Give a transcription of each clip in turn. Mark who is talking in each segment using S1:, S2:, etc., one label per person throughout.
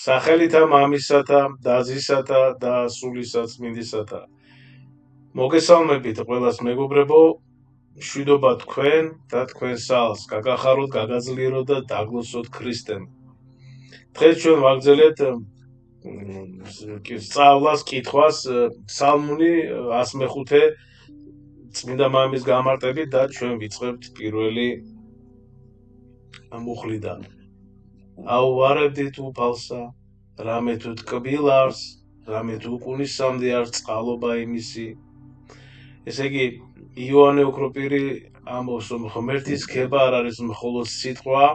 S1: სახელითა მამისათა, დაზისათა და სულისაწმინდისათა. მოგესალმებით ყველას მეგობრებო, მშვიდობა თქვენ და თქვენ სალს, გაგახაროთ, გაგაძლიეროთ და დაგლოცოთ ქრისტემ. დღეს ჩვენ ვაგრძელებთ სწავლას, კითხვას, სალმუნი 105 წმინდა მამის გამარტებით და ჩვენ ვიწყებთ პირველი მუხლიდან. აუვარებდით უფალსა, რამე თუ ტკბილარს, რამე თუ უკუნისამდე არ წყალობა იმისი. ესე იგი, იოანე ოქროპირი ამბობს, რომ ღმერთის ქება არ არის მხოლოდ სიტყვა,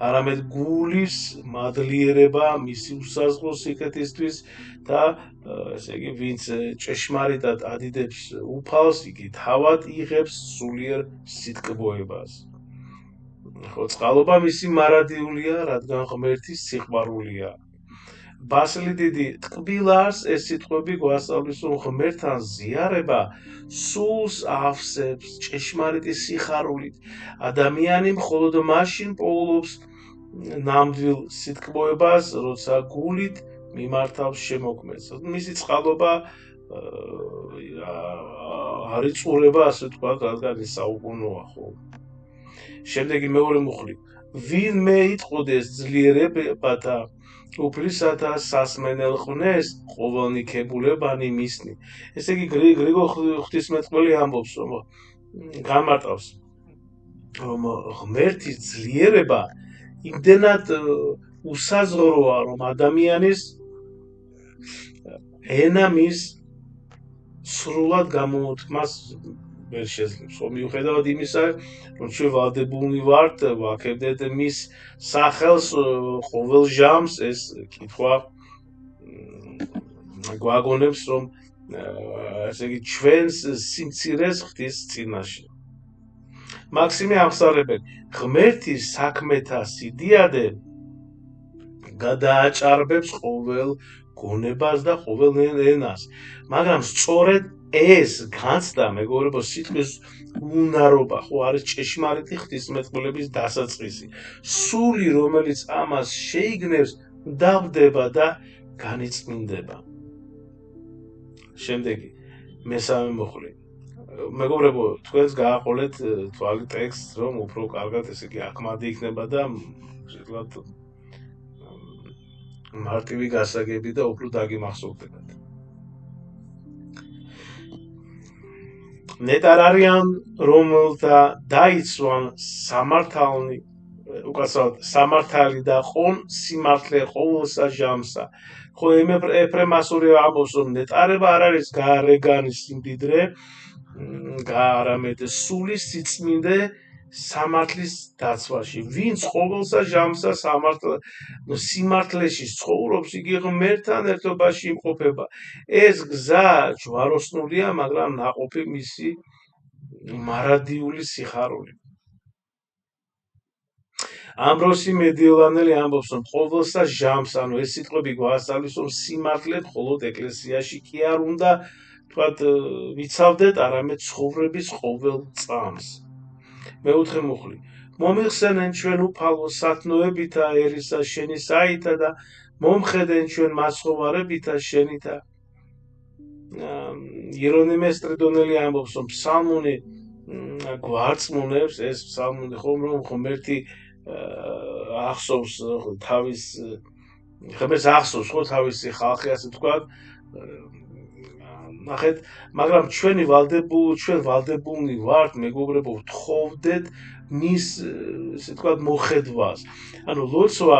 S1: არამედ გულის მადლიერება მისი უსაზღრო სიკეთისთვის და ესე იგი, ვინც ჭეშმარიტად ადიდებს უფალს, იგი თავად იღებს სულიერ სიტკბოებას. ხო, წყალობა მისი მარადიულია, რადგან ღმერთის სიყვარულია. ბასილი დიდი ტკბილარს ეს სიტყვები გვასწავლის, რომ ღმერთთან ზიარება სულს ავსებს ჭეშმარიტი სიხარულით. ადამიანი მხოლოდ მაშინ პოულობს ნამდვილ სიტკბოებას, როცა გულით მიმართავს შემოქმედს. მისი წყალობა არ იწურება, ასე ვთქვათ, რადგან ის საუკუნოა, ხო. შემდეგი მეორე მუხლი. ვინმე იტყოდეს ძლიერებათა უფლისათა სასმენელ ხვნეს ყოველნიქებულებანი მისნი. ესე იგი, გრიგოლ ღვთისმეტყველი ამბობს, რომ გამარტავს, რომ ღმერთის ძლიერება იმდენად უსაზღროა, რომ ადამიანის ენა მის სრულად გამოთქმას ვერ შეძლებს. მიუხედავად იმისა, რომ ჩვენ ვალდებულნი ვართ, ვაქებდეთ მის სახელს ყოველ ჟამს, ეს კითხვა გვაგონებს, რომ ესე იგი, ჩვენს სიმცირეს ღვთის წინაშე. მაქსიმე ამხსარებელი, ღმერთის საქმეთა სიდიადე გადააჭარბებს ყოველ გონებას და ყოველ ენას, მაგრამ სწორედ ეს განცდა, მეგობრებო, სიტყვის უნარობა, ხო, არის ჭეშმარიტი ღვთისმეტყველების დასაწყისი. სული, რომელიც ამას შეიგნებს, დავდება და განიწმინდება. შემდეგი, მესამე მუხლი. მეგობრებო, თქვენს გააყოლეთ თვალი ტექსტს, რომ უფრო კარგად, ესე იგი, აქმადი იქნება და შეიძლება მარტივი გასაგები და უფრო დაგიმახსოვრდებათ. ნეტარ არიან, რომელთა დაიცვან სამართალნი, უკაცრავად, სამართალი და ყონ სიმართლე ყოველსა ჟამსა. ხო, ეფრემ ასური ამბობს, რომ ნეტარება არ არის გარეგანის სიმდიდრე, არამედ სულის სიწმინდე სამართლის დაცვაში. ვინც ყოველსა ჟამსა სიმართლეში ცხოვრობს, იგი ღმერთთან ერთობაში იმყოფება. ეს გზა ჯვაროსნულია, მაგრამ ნაყოფი მისი მარადიული სიხარული. ამბროსი მედიოლანელი ამბობს, რომ ყოველსა ჟამს, ანუ ეს სიტყვები გვასწავლის, რომ სიმართლე მხოლოდ ეკლესიაში კი არ უნდა, თქვათ, ვიცავდეთ, არამედ ცხოვრების ყოველ წამს. მეოთხე მუხლი. მომიხსენენ ჩვენ უფალო სათნოებითა ერისა შენისაითა და მომხედენ ჩვენ მაცხოვარებითა შენითა. იერონიმე სტრიდონელი ამბობს, რომ ფსალმუნი გვარწმუნებს, ეს ფსალმუნი ხომ, რომ ღმერთი ახსოვს თავის ღმერთს ახსოვს, ხო, თავისი ხალხი, ასე ვთქვათ. ნახეთ, მაგრამ ჩვენ ვალდებულნი ვართ, მეგობრებო, ვთხოვდეთ მის, ესე ვთქვათ, მოხედვას. ანუ ლოცვა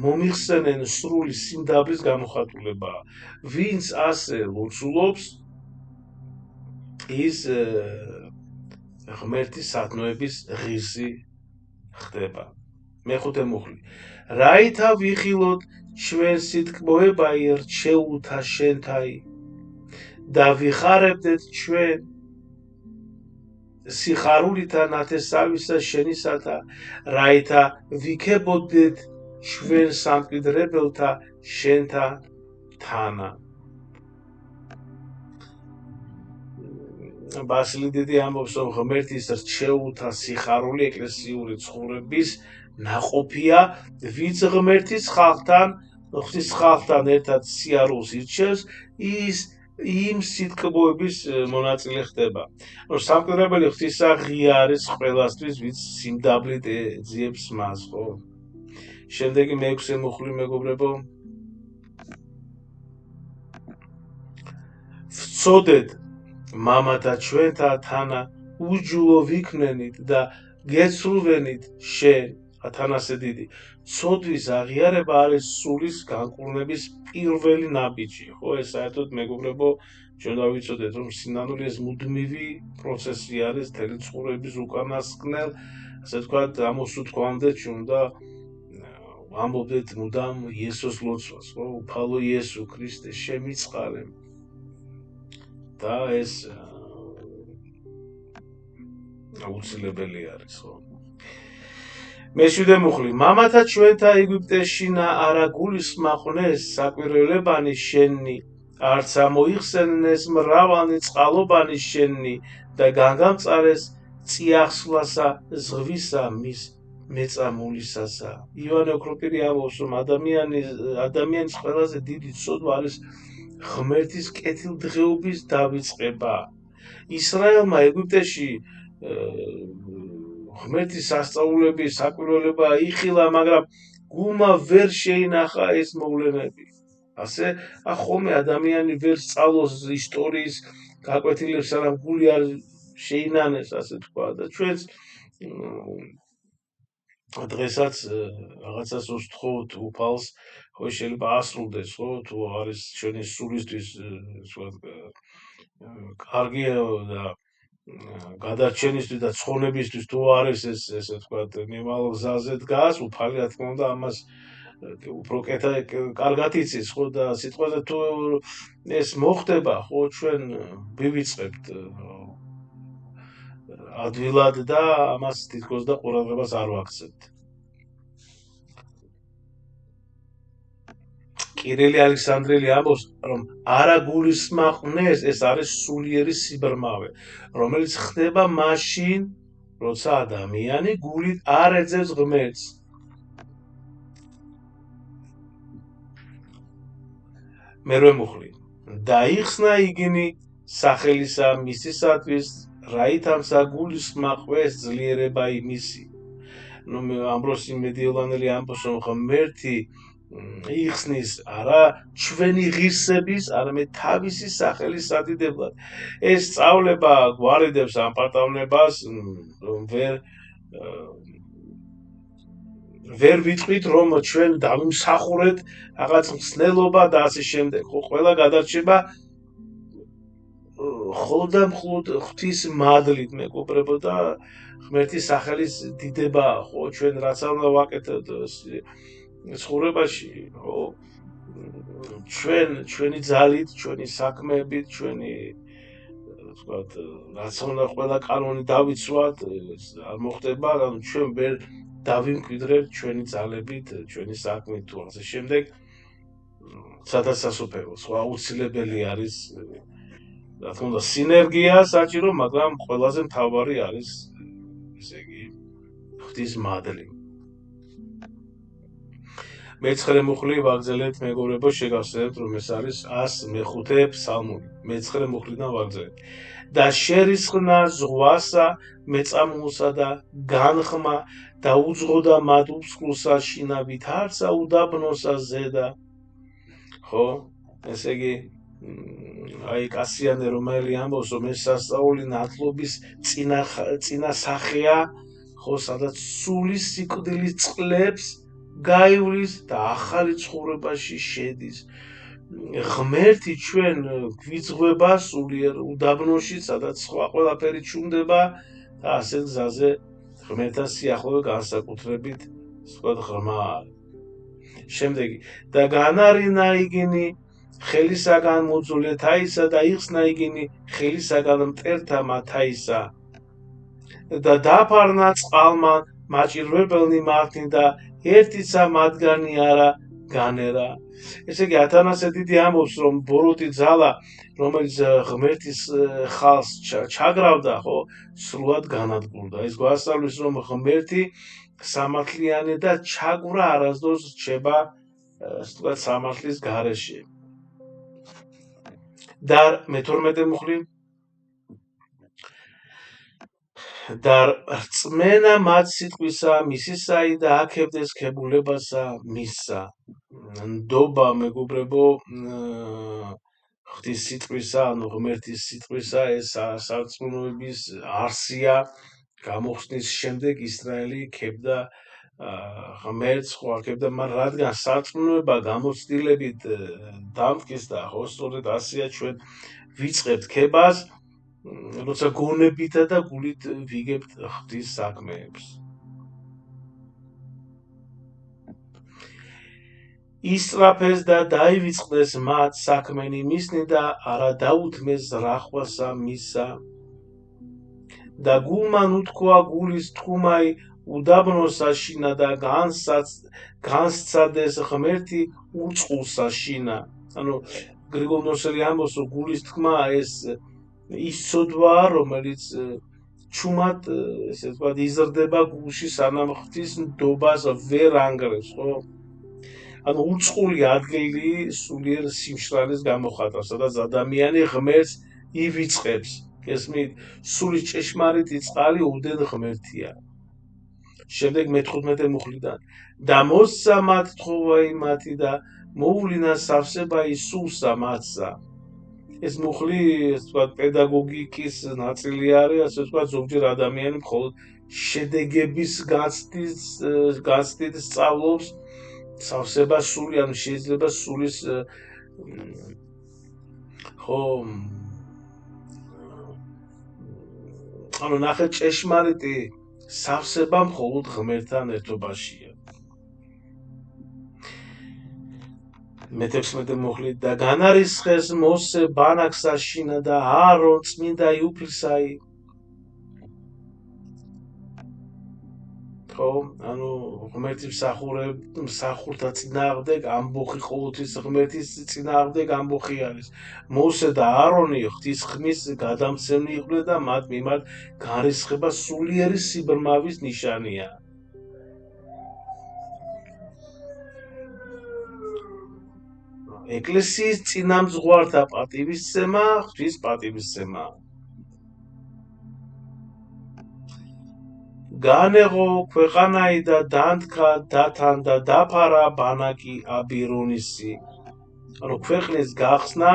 S1: მომიხსენენ სრული სიმდაბლის გამოხატულებაა. ვინც ასე ლოცულობს, ის ღმერთის სათნოების ღირსი ხდება. მეხუთე მუხლი. რაითა ვიხილოთ ჩვენ სიტკბოებაი რჩეულთა შენთაი და ვიხარებდეთ ჩვენ სიხარულითა ნათესავისა შენისათა, რაითა ვიქებოდეთ ჩვენ სამკვიდრებელთა შენთა თანა. ბასილი დიდი ამბობს, რომ ღმერთის რჩეულთა სიხარული ეკლესიური ცხოვრების ნაყოფია, ვინც ღმერთის ხალხთან ღვთის ხალხთან ერთად სიარულს ირჩევს, ის იმ სიტყვების მონაწილე ხდება. სამკვირვებელი ღვთისა ღია არის ყველასთვის, ვინც სიმდაბლით ეძიებს მას, ხო? შემდეგი მეექვსე მუხლი, მეგობრებო, ვწოდეთ მამათა ჩვენთა თანა უჯულო ვიქნენით და გეცრუვენით შენ, ათანასე დიდი. ცოდვის აღიარება არის სულის განკურნების პირველი ნაბიჯი, ხო? ეს საერთოდ, მეგობრებო, ჩვენ დავიცოდეთ, რომ სინანული ეს მუდმივი პროცესი არის მთელი ცხოვრების უკანასკნელ, ასე ვთქვათ, ამოსუთქვამდე ჩვენ უნდა ამობდეთ მუდამ იესოს ლოცვას, ხო? უფალო იესო ქრისტე, შემიწყალე. და ეს აუცილებელი არის, ხო? მეშვიდე მუხლი, მამათა ჩვენთა ეგვიპტეშინა არა გულისმაყნეს საკვირველებანი შენი, არც ამოიხსენეს მრავალი წყალობანი შენი და განგამწარეს წიაღსვლასა ზღვისა მის მეწამულისასა. ივანე ოქროპირი ამბობს, რომ ადამიანის ყველაზე დიდი ცოდვა არის ღმერთის კეთილდღეობის დავიწყება. ისრაელმა ეგვიპტეში ღმერთის სასწაულები, საკვირველება იხილა, მაგრამ გულმა ვერ შეინახა ეს მოვლენები. ასე ხოლმე ადამიანი ვერ სწავლოს ისტორიის გაკვეთილებს, სანამ გული არ შეინანეს, ასე თქვა. და ჩვენც დღესაც რაღაცას უსთხოვთ უფალს, ხო, შეიძლება ასრულდეს, ხო, თუ არის ჩვენი სულისთვის კარგი და გადარჩენისთვის და ცხონებისთვის თუ არის ეს, ესე ვთქვათ, მიმავალ გზაზე დგას, უფალი, რა თქმა უნდა, ამას უფრო კარგად იცის, ხო, და სიტყვაზე თუ ეს მოხდება, ხო, ჩვენ ვივიწყებთ ადვილად და ამას თითქოს და ყურადღებას არ ვაქცევთ. კირილი ალექსანდრელი ამბობს, რომ არა გულისმაყნეს, ეს არის სულიერი სიბრმავე, რომელიც ხდება მაშინ, როცა ადამიანი გულით არ ეძებს ღმერთს. მერვე მუხლი, დაიხსნა იგინი სახელისა მისისათვის, რაითამსა გულისმაყნეს ძლიერება იმისი. ამბროსი მედიოლანელი ამბობს, რომ ღმერთი იხსნის არა ჩვენი ღირსების, არამედ თავისი სახელის სადიდებლად. ეს სწავლება გვარიდებს ამ პატავნებას, რომ ვერ ვიტყვით, რომ ჩვენ დავიმსახურეთ რაღაც მცნელობა და ასე შემდეგ. ხო, ყველა გადარჩება მხოლოდ და მხოლოდ ღვთის მადლით, მეგობრებო, და ღმერთის სახელის დიდება, ხო, ჩვენ რაც უნდა ვაკეთოთ ცხოვრებაში, ხო, ჩვენი ძალით, ჩვენი საქმეებით, ჩვენი, ვთქვათ, რაც უნდა ყველა კანონი დავიცვათ, არ მოხდება, ანუ ჩვენ ვერ დავიმკვიდრებთ ჩვენი ძალებით, ჩვენი საქმით თუ ასე შემდეგ, სადაც სასופერო, სხვა აუცილებელი არის, რა თქმა უნდა, სინერგია საჭირო, მაგრამ ყველაზე მთავარი არის, ესე იგი, ღვთის მადლი. მეცხრე მუხლი ვაგრძელებთ, მეგობრებო, შეგახსენებთ, რომ ეს არის 105 ფსალმური. მეცხრე მუხლიდან ვაგრძელებთ. და შერისხნა ზღვასა მეწამულსა და განხმა და უძღოდა მათ უსკლუსა შინავით არცა უდაბნოსა ზედა. ხო, ესე იგი, აი კასიანე რომელი ამბობს, რომ ეს სასწაული ნათლობის წინა სახეა, ხო, სადაც სულის სიკვდილის წყლებს გაივლის და ახალი ცხოვრებაში შედის. ღმერთი ჩვენ გვიძღვება სულიერ უდაბნოში, სადაც სხვა ყველაფერი ჩუმდება და ასეთ გზაზე ღმერთთან სიახლოვე განსაკუთრებით, ვთქვათ, ღრმა არის. შემდეგი, და განარინა იგინი ხელისაგან მოძულეთაისა და იხსნა იგინი ხელისაგან მტერთა მათაისა და დაფარნა წყალმა მაჭირვებელნი მართნი და ერთიცა მათგანი არა განერა. ესე იგი, ათანასე დიდი ამბობს, რომ ბოროტი ძალა, რომელიც ღმერთის ხალხს ჩაგრავდა, ხო, სრულად განადგურდა. ეს გვასწავლის, რომ ღმერთი სამართლიანი და ჩაგვრა არასდროს რჩება ვთქვათ, სამართლის გარეშე. და მე-12 მუხლი და რწმენა მათ სიტყვისა მისისაი და აქებდეს ქებულებასა მისსა. ნდობა მეგობრებო, ღვთის სიტყვისა, ანუ ღმერთის სიტყვისა, ეს სარწმუნოების არსია. გამოხსნის შემდეგ ისრაელი ქებდა ღმერთს, ხო აქებდა, მაგრამ რადგან სარწმუნოება გამოცდილებით დამტკიცდა, ხო სწორედ ასეა ჩვენ ვიწყებთ ქებას, როცა გონებითა და გულით ვიგებთ ღვთის საქმეებს. ისწრაფეს და დაივიწყდეს მათ საქმენი მისნი და არა დაუთმეს რახვასა მისსა. და გულმან უთქვა გულის თქუმაი უდაბნოსა შინა და განსცადეს ღმერთი უწყულსა შინა. ანუ გრიგოლ ნოსელი ამბობს, რომ გულის თქმა ეს ის ცოდვაა, რომელიც ჩუმად, ესე ვთქვათ, იზრდება გულში, სანამ ღვთის ნდობას ვერ ანგრევს, ხო? ანუ უწყული ადგილი სულიერ სიმშრალეს გამოხატავს, სადაც ადამიანი ღმერთს ივიწყებს. გესმით? სული ჭეშმარიტი წყალი უდენ ღმერთია. შემდეგ მე-15 მუხლიდან და მოსცა მათ თხოვაი მათი და მოუვლინა სავსებაი სულსა მათსა. ეს მუხლი, ასე ვთქვათ, პედაგოგიკის ნაწილი არის, ასე ვთქვათ, ზოგჯერ ადამიანი მხოლოდ შედეგების გაცდით სწავლობს, სავსება სული, ანუ შეიძლება სულის ხო ანუ ნახეთ, ჭეშმარიტი სავსება მხოლოდ ღმერთთან ერთობაშია. მე-16 მუხლი და განარისხეს მოსე ბანაკსა შინა და აარონ წმინდა იუფლისაი. ხო, ანუ ღმერთის მსახურთა წინააღმდეგ ამბოხი, ყოველთვის ღმერთის წინააღმდეგ ამბოხი არის. მოსე და აარონი ღვთის ხმის გადამცემნი იყვნენ და მათ მიმართ განრისხება სულიერი სიბრმავის ნიშანია. ეკლესიის წინამძღვართა პატივისცემა ღვთის პატივისცემა. განეღო ქვეყანაი და დანთქა დათან და დაფარა ბანაკი აბირონისი. ანუ ქვეყნის გახსნა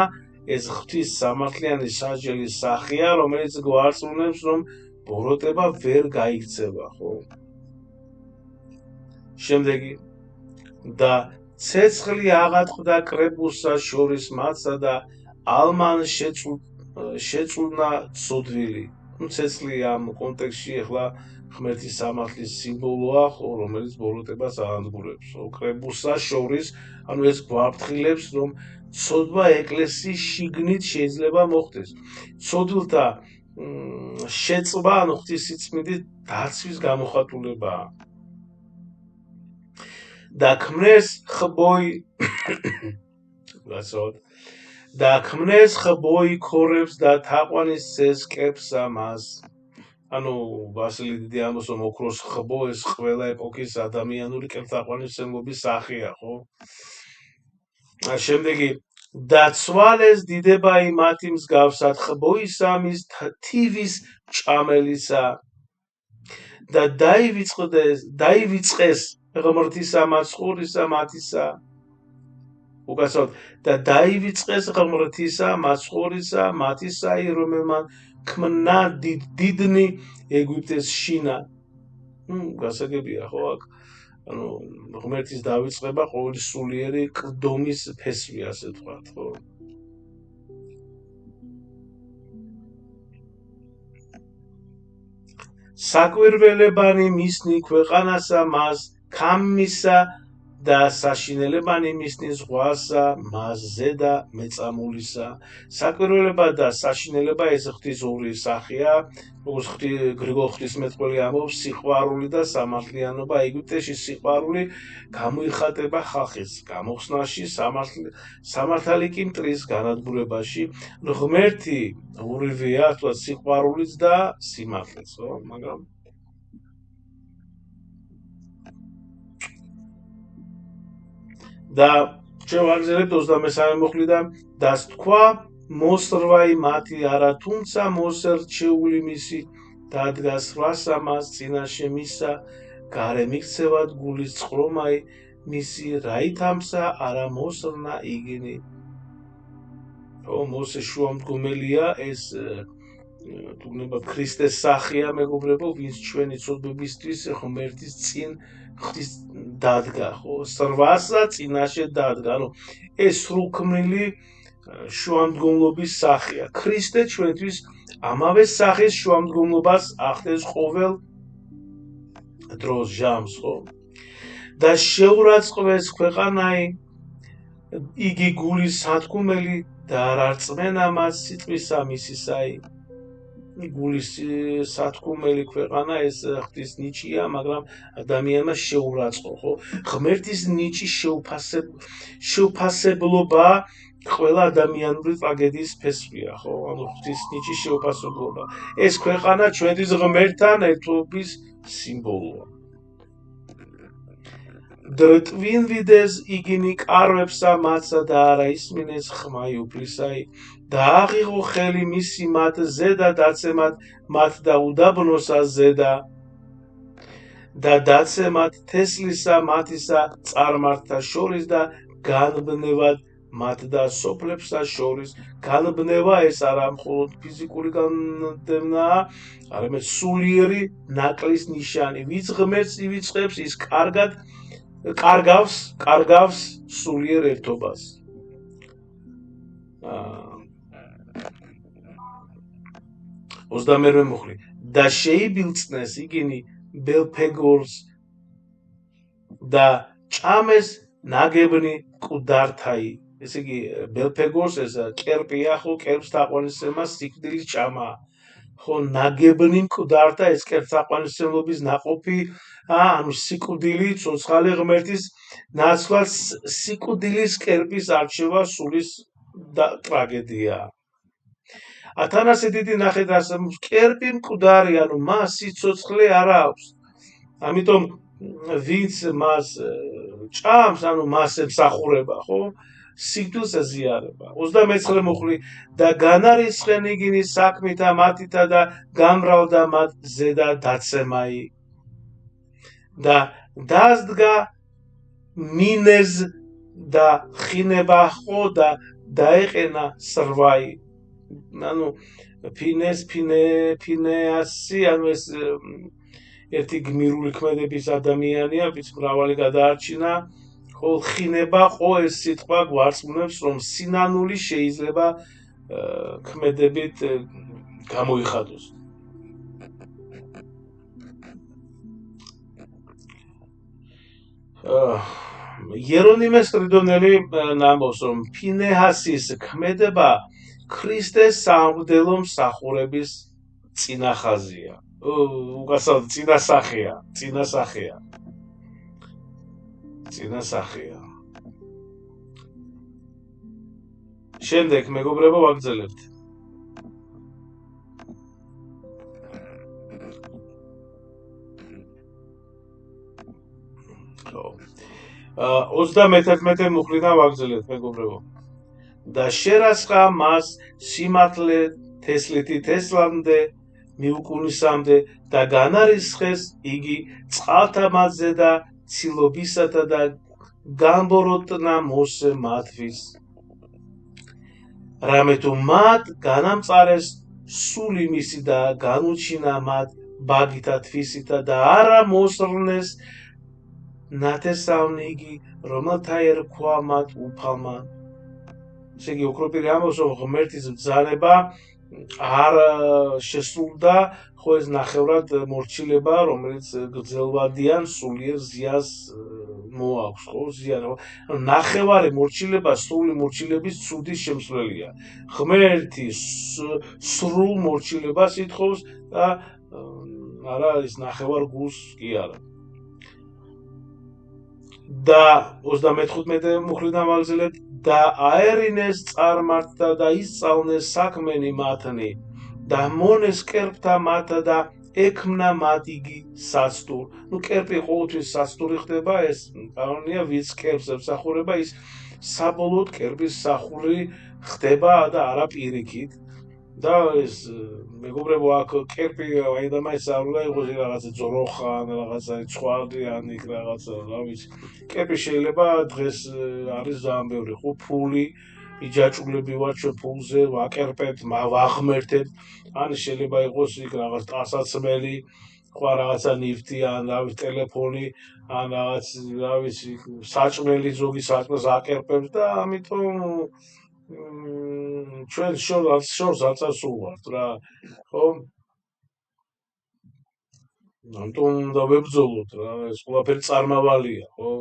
S1: ეს ღვთის სამართლიანი სასჯელის სახეა, რომელიც გვარწმუნებს, რომ ბოროტება ვერ გაიქცევა, ხო? შემდეგი და ცეცხლი აღატყდა კრებულსა შორის მათსა და ალმან შეწუნა ცოდვილი. ну ცეცხლი ამ კონტექსტში ახლა ღმერთის სამართლის სიმბოლოა, ხო, რომელიც ბოროტებას აანადგურებს. კრებულსა შორის, ანუ ეს გვაფრთხილებს, რომ ცოდვა ეკლესიის შიგნით შეიძლება მოხდეს. ცოდვილთა შეწვა, ანუ ღვთის სიწმინდის დაცვის გამოხატულებაა. და ქმნეს ხბოი ქორებს და თაყვანის ცესკებს ამას. ანუ ვასილი დიდი ამბობს, რომ ოქროს ხბო ეს ყველა ეპოქის ადამიანური კეთილთაყვანისმცემლობის სახეა, ხო? შემდეგი და ცვალეს დიდებაი მათი მსგავსად ხბოისა მის თივის ჭამელისა და დაივიწყეს ღმრთისა მაცხოვრისა მათისა. უკაცრავად და დაივიწყეს ღმრთისა მაცხოვრისა მათისაი, რომელმან ქმნა დიდნი ეგვიპტეს შინა. გასაგებია, ხო, აქ ანუ ღმერთის დავიწყება ყოველი სულიერი კლდომის ფესვი, ასე ვთქვათ, ხო? საკვირველებანი მისნი ქვეყანასა მას ქამმისა და საშინელებანი მისნი ზღვასა მას ზედა მეწამულისა. საკვირველება და საშინელება ეს ღვთის ორი სახეა, როგორც გრიგოლ ღვთისმეტყველი ამბობს, სიყვარული და სამართლიანობა. ეგვიპტეში სიყვარული გამოიხატება ხალხის გამოხსნაში, სამართალი კი მტრის განადგურებაში. ღმერთი ორივეა, თქვა, სიყვარულიც და სიმართლეც, ხო? მაგრამ და ჩვენ ვაგრძელებთ 23 მუხლიდან და თქვა მოსრვაი მათი არა თუმცა მოსერჩეული მისი დადგა სვლასა მას წინაშე მისა გარე მიქცევად გულის წყრომაი მისი რაითამსა არა მოსრნა იგინი მოსე შუამდგომელია ეს თუნდაც ქრისტეს სახეა მეგობრებო ვინც ჩვენი ცოდვებისთვის ღმერთის წინ ღვთის დადგა ხო სრვასა წინაშე დადგა ანუ ეს სრულქმნილი შუამდგომლობის სახეა ქრისტე ჩვენთვის ამავე სახის შუამდგომლობას ახდენს ყოველ დროს ჟამს ხო და შეურაცხყვეს ქვეყანაი იგი გულის სათქმელი და არ არწმენა მას სიტყვისა მისისაი გულის სათქმელი ქვეყანა ეს ღვთის ნიჭია მაგრამ ადამიანმა შეურაცხო ხო ღმერთის ნიჭის შეუფასებლობა ყველა ადამიანური ტრაგედიის ფესვია ხო ანუ ღვთის ნიჭის შეუფასებლობა ეს ქვეყანა ჩვენთვის ღმერთთან ერთობის სიმბოლოა დრტვინ ვიდეს იგინი კარვებსა მათსა და არა ისმინეს ხმაი უფლისაი და აღიღო ხელი მისი მათ ზედა დაცემად მათ და უდაბნოსა ზედა და დაცემად თესლისა მათისა წარმართთა შორის და განბნევად მათ და სოფლებსა შორის განბნევა ეს არა მხოლოდ ფიზიკური განბნევაა არამედ სულიერი ნაკლის ნიშანი ვინც ღმერთს ივიწყებს ის კარგავს სულიერ ერთობას ოცდამერვე მუხლი და შეიბილწნეს იგინი ბელფეგორს და ჭამეს ნაგებნი მკვდართაი ესე იგი ბელფეგორს ეს კერპია ხო კერპს თაყვანისცემა სიკვდილის ჭამა ხო ნაგებნი მკვდართა ეს კერპს თაყვანისმცემლობის ნაყოფი ანუ სიკვდილი ცოცხალი ღმერთის ნაცვლად სიკვდილის კერპის არჩევა სულის ტრაგედია ათანასე დიდი ნახეთ ასე კერპი მკვდარი ანუ მას სიცოცხლე არ აქვს ამიტომ ვინც მას ჭამს ანუ მას ემსახურება ხო სიკვდილს ეზიარება 29 მუხლი და განარისხენ იგინი საქმითა მათითა და გამრავლდა მათ ზედა დაცემაი და დაზდგა მინეზ და ხინება ხო და დაეყენა სრვაი ანუ ფინეასი ანუ ეს ერთი გმირული ქმედების ადამიანია ვინც მრავალი გადაარჩინა ხოლ ხინება ხო ეს სიტყვა გვარწმუნებს რომ სინანული შეიძლება ქმედებით გამოიხადოს იერონიმეს კრიტონელი ნამბობს რომ ფინეასის ქმედება ქრისტეს სამღვდელო მსახურების წინახაზია უკაცრავად წინასახეა შემდეგ მეგობრებო ვაგრძელებთ 31 მუხლიდან ვაგრძელებთ მეგობრებო და შერასხა მას სიმართლე თესლითი თესლამდე მიუკუნისამდე და განარისხეს იგი წყალთა მათზე და ცილობისათა და გამბოროტნა მოსე მათთვის რამე თუ მათ განამწარეს სული მისი და განუჩინა მათ ბაგითა თვისითა და არა მოსრნეს ნათესავნი იგი რომელთა ერქვა მათ უფალმა ესე იგი ოქროპირი ამბობს რომ ღმერთის ბრძანება არ შესრულდა ხო ეს ნახევრად მორჩილება რომელიც გრძელვადიან სულიერ ზიანს მოაქვს ხო ზიანი ნახევარი მორჩილება სრული მორჩილების ცუდის შემსვლელია ღმერთი სრულ მორჩილებას ითხოვს და არა ის ნახევარ გულს კი არა და 35 მუხლიდან ვაგრძელებთ და აერინეს წარმართთა და ისწავლნეს საქმენი მათნი და მონეს კერპთა მათა და ექმნა მათ იგი საცდურ. კერპი ყოველთვის საცდური ხდება, ეს კანონია, ვინც კერპს ემსახურება, ის საბოლოოდ კერპის მსახური ხდება და არა პირიქით. და ეს მეგობრებო, აქ კერპი აიდამაის არ უნდა იყოს რაღაცა ძროხა ან რაღაცა ცხვარი ან იქ რაღაცა, რა ვიცი. კერპი შეიძლება დღეს არის ძალიან ბევრი, ხო, ფული, იჯაჭვლები ვართ ჩვენ ფულზე, ვაკერპებთ, ვაღმერთებთ, ან შეიძლება იყოს იქ რაღაც ტანსაცმელი, ხო, რაღაცა ნივთი ან რა ვიცი ტელეფონი, ან რაღაც რა ვიცი საჭმელი, ზოგი საჭმელს აკერპებს და ამიტომ ჩვენ შორს არ წასულვართ რა, ხო? ამიტომ უნდა ვებრძოლოთ რა, ეს ყველაფერი წარმავალია, ხო?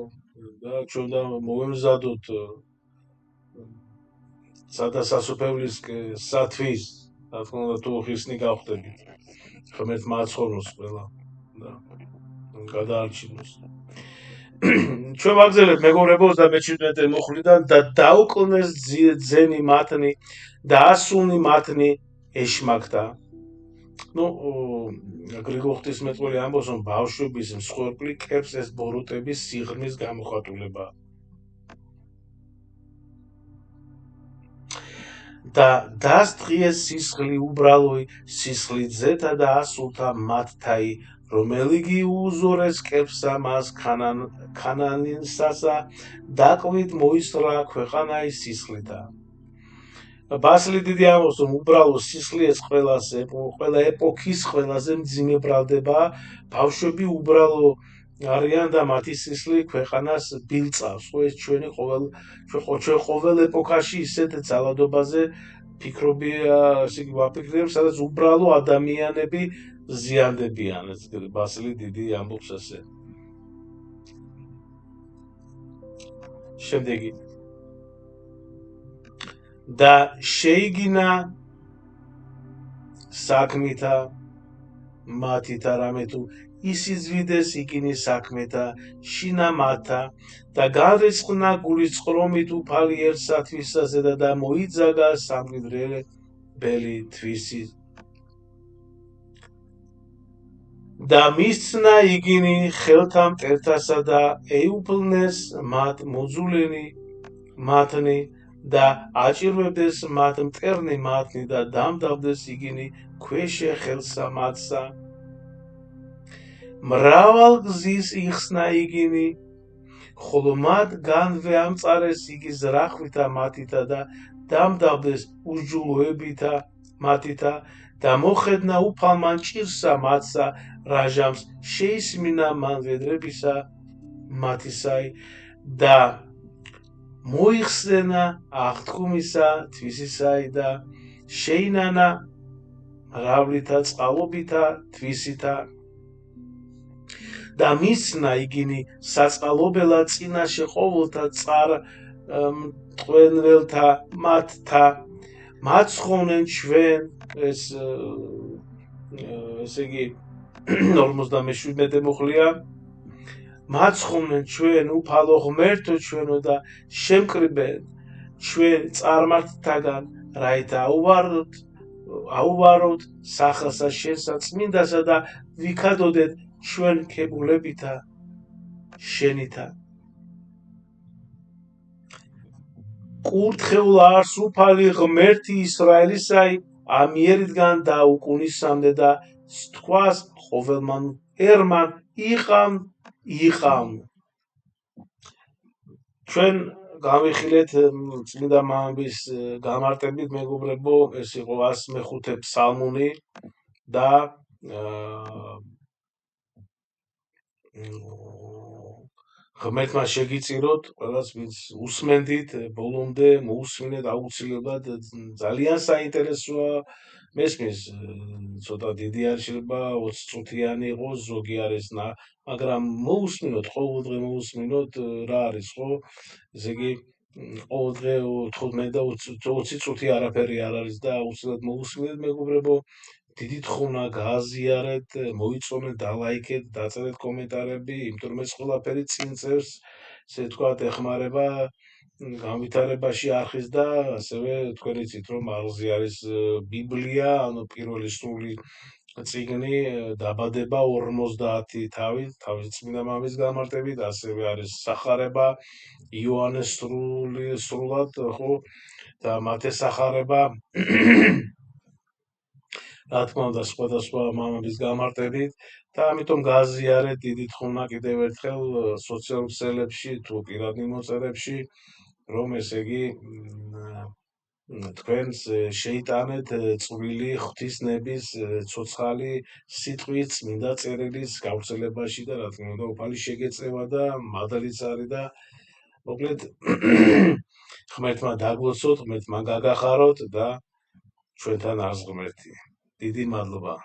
S1: და ჩვენ და მოვემზადოთ სადასასუფევლის რა თქმა უნდა, თუ ხისნი გავხდებით. ღმერთ მაცხოვროს ყველა და გადაარჩინოს. ჩვენ ვაგზავნებთ მეგობრებოს და მე-17 მუხლიდან და დაუკლნეს ძენი მათნი და ასუნი მათნი ეშმაკთა. გრიგოლ ღვთისმეტყველი ამბობს, რომ ბავშვების მსხვერპლი კერპს ეს ბოროტების სიღრმის გამოხატულება. და დასდღიეს სისხლი უბრალოი, სისხლი ძეთა და ასულთა მათთაი, რომელიგი უუზორეს კერპსა მას ქანანინსასა, დაკვით მოისრა ქვეყანაი სისხლითა. ბასილი დიდი ამბობს, რომ უბრალო სისხლი ეს ყველა ეპოქის ყველაზე მძიმე ბრალდება, ბავშვები უბრალო არიან და მათი სისხლი ქვეყანას ბილწავს. ხო, ეს ჩვენ ყოველ ეპოქაში ისეთ ძალადობაზე ფიქრობია, ესე იგი ვაფიქრებ, სადაც უბრალო ადამიანები ზიანდებიან. ეს ბასილი დიდი ამბობს ასე. შემდეგი და შეიგინა საქმითა მათითა რამე თუ ისიზვიდეს იგინი საქმეთა შინა მათთა და განრისხნა გულის წყრომით უფალი ერთსა თვისაზე და მოიძაგა სამკვიდრებელი თვისი და მისცნა იგინი ხელთა მტერთასა და ეუფლნეს მათ მოძულენი მათნი და აჭირვებდეს მათ მტერნი მათნი და დამდავდეს იგინი ქვეშე ხელსა მათსა. მრავალ გზის იხსნა იგინი, ხოლო მათ განვეამწარეს იგი ზრახვითა მათითა და დამდავდეს უსჯულოებითა მათითა და მოხედნა უფალმა ჭირსა მათსა რაჟამს შეისმინა მან ვედრებისა მათისაი და მოიხსენა აღთქმისა თვისისაი და შეინანა მრავლითა წყალობითა თვისითა და მისცნა იგინი საწყალობელა წინაშე ყოველთა წყარმწყენველთა მათთა მაცხოვნენ ჩვენ ესე იგი 57 მუხლია მაცხოვნენ ჩვენ უფალო ღმერთო ჩვენო და შემკრიბენ ჩვენ წარმართთაგან რაით აუვაროთ სახელსა შენსა წმინდასა და ვიქადოდეთ ჩვენ ქებულებითა შენითა. კურთხეულ არს უფალი ღმერთი ისრაელისაი ამიერიდან და უკუნისამდე და სთქვას ყოველმან ერმან იყამ. ჩვენ გავიხილეთ წმინდა მამების გამარტებით მეგობრებო, ეს იყო 105 ფსალმუნი და ღმერთმა შეგიწიროთ, ყველას ვინც უსმენდით, ბოლომდე მოусმინეთ აუცილებლად, ძალიან საინტერესოა. მესმის ცოტა დიდი არ შეიძლება 20 წუთიანი იყოს, ზოგი არის მაგრამ მოусმინოთ, ყოველდღე მოусმინოთ, რა არის, ხო? ესე იგი ყოველდღე 15 და 20 წუთი არაფერი არ არის და აუცილებლად მოусმინეთ მეგობრებო. დიდი თხოვნა გააზიარეთ, მოიწონეთ, დალაიქეთ, დაწერეთ კომენტარები, იმიტომ რომ ეს ყველაფერი წინ წევს, ესე ვთქვათ, ეხმარება განვითარებაში არხის და ასევე თქვენ იცით რომ აღზი არის ბიბლია, ანუ პირველი სრული წიგნი დაბადება 50 თავით, თავის წმინდა მამის გამარტებით, ასევე არის სახარება იოანეს სრულად, ხო, და მათესახარება, რა თქმა უნდა, სხვადასხვა მამების გამარტებით და ამიტომ გააზიარეთ დიდი თხოვნა კიდევ ერთხელ სოციალურ ქსელებში თუ პირად მიმოწერებში, რომ ესე იგი თქვენს შეიტანეთ წვრილი ღვთისნების ცოცხალი სიტყვით წმინდა წერილის გავრცელებაში და რა თქმა უნდა უფალი შეგეწევა და მადლიც არის და მოკლედ ღმერთმა დაგლოცოთ, ღმერთმა გაგახაროთ და ჩვენთან არს ღმერთი. დიდი მადლობა.